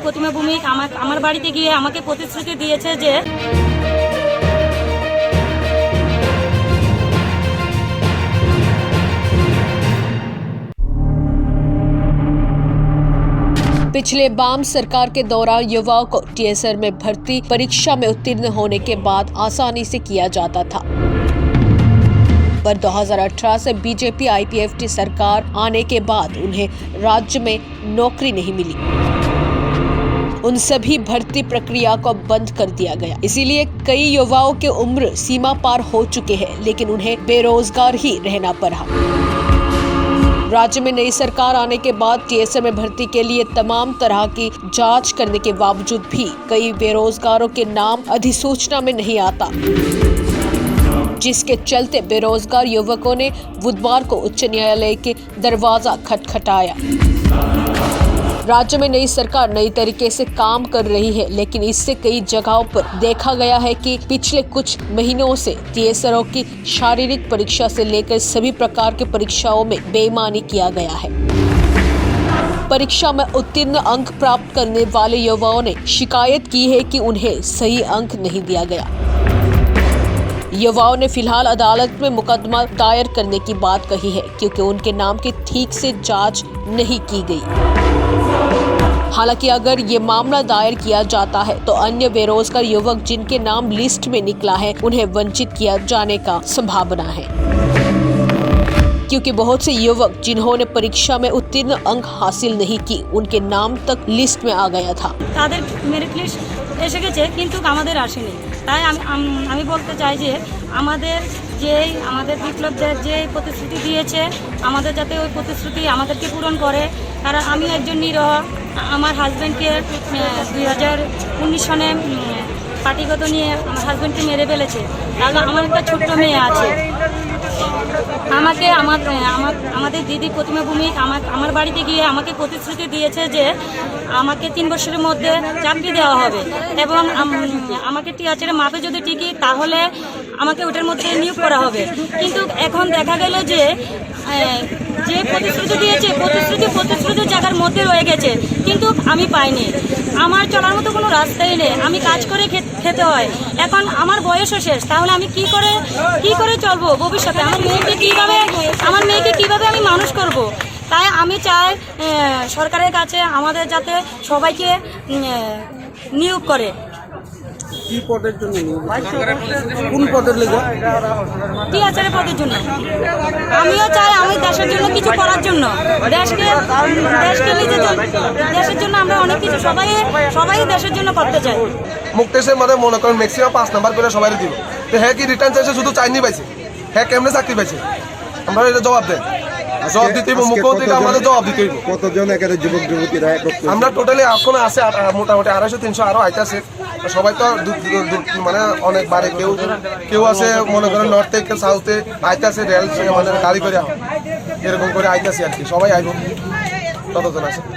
প্রতিমা ভূমিক আমার বাড়িতে গিয়ে আমাকে প্রতিশ্রুতি দিয়েছে যে पिछले वाम सरकार के दौरान युवाओं को टीएसआर में भर्ती परीक्षा में उत्तीर्ण होने के बाद आसानी से किया जाता था, पर 2018 से बीजेपी आईपीएफटी सरकार आने के बाद उन्हें राज्य में नौकरी नहीं मिली। उन सभी भर्ती प्रक्रिया को बंद कर दिया गया। इसीलिए कई युवाओं की उम्र सीमा पार हो चुके हैं, लेकिन उन्हें बेरोजगार ही रहना पड़ा। राज्य में नई सरकार आने के बाद टीएसआर में भर्ती के लिए तमाम तरह की जांच करने के बावजूद भी कई बेरोजगारों के नाम अधिसूचना में नहीं आता, जिसके चलते बेरोजगार युवकों ने बुधवार को उच्च न्यायालय के दरवाजा खटखटाया। राज्य में नई सरकार नई तरीके से काम कर रही है, लेकिन इससे कई जगहों पर देखा गया है कि पिछले कुछ महीनों से टीएसआर की शारीरिक परीक्षा से लेकर सभी प्रकार की परीक्षाओं में बेईमानी किया गया है। परीक्षा में उत्तीर्ण अंक प्राप्त करने वाले युवाओं ने शिकायत की है कि उन्हें सही अंक नहीं दिया गया। युवाओं ने फिलहाल अदालत में मुकदमा दायर करने की बात कही है, क्योंकि उनके नाम की ठीक से जांच नहीं की गई। हालांकि अगर ये मामला दायर किया जाता है तो अन्य बेरोजगार युवक जिनके नाम लिस्ट में निकला है उन्हें वंचित किया जाने का संभावना है, क्योंकि बहुत से युवक जिन्होंने परीक्षा में उत्तीर्ण अंक हासिल नहीं की उनके नाम तक लिस्ट में आ गया था। मेरिट लिस्ट এসে গেছে কিন্তু আমাদের আসেনি। তাই আমি বলতে চাই যে আমাদের বিপ্লবদের যে প্রতিশ্রুতি দিয়েছে আমাদের যাতে ওই প্রতিশ্রুতি আমাদেরকে পূরণ করে। কারণ আমি একজন নিরহ, আমার হাজব্যান্ডকে 2019 সনে পার্টিগত নিয়ে আমার হাজব্যান্ডকে মেরে ফেলেছে। তাহলে আমার একটা ছোট্ট মেয়ে আছে। আমাদের দিদি প্রতিমা ভূমিক আমার বাড়িতে গিয়ে আমাকে প্রতিশ্রুতি দিয়েছে যে আমাকে 3 বছরের মধ্যে চাকরি দেওয়া হবে এবং আমাকে টিচারের মাপে যদি টিকি তাহলে আমাকে ওটার মধ্যে নিয়োগ করা হবে। কিন্তু এখন দেখা গেল যে প্রতিশ্রুতি দিয়েছে প্রতিশ্রুতির জায়গার মধ্যে রয়ে গেছে, কিন্তু আমি পাইনি। আমার চলার মতো কোনো রাস্তাই নেই, আমি কাজ করে খেতে হয়। এখন আমার বয়সও শেষ, তাহলে আমি কি করে চলবো ভবিষ্যতে? আমার মেয়েকে কিভাবে আমি মানুষ করব? তাই আমি চাই সরকারের কাছে আমাদের যাতে সবাইকে নিয়োগ করে। কি পদের জন্য? কোন পদের লেগে? টিচারের পদের জন্য। আমিও চাই আমি দেশের জন্য কিছু করার জন্য, দেশের জন্য আমরা অনেক কিছু সবাই দেশের জন্য করতে চাই। মুক্তেশের মধ্যে মনে করেন ম্যাক্সিমাম 5 নাম্বার করে সবাই দিব। তো হ্যাঁ কি রিটার্ন চাইছে শুধু চাইনি পাইছে, হ্যাঁ কেমনে চাকরি পাইছে? আমরা এটা জবাব দেন, জবাব দিতে মুখ্যমন্ত্রীকে আমাদের জবাব দিতে হইব। কতজন এখানে যুবক যুবতীরা? আমরা টোটালি এখন আছে মোটামুটি 250-300 আরো আইতাছে। সবাই তো মানে অনেক বারে কেউ আছে মনে করেন নর্থ থেকে সাউথে আইতাছে, রেল মানে গাড়ি করে এরকম করে আইতাছে আর কি। সবাই আইব, ততজন আছে।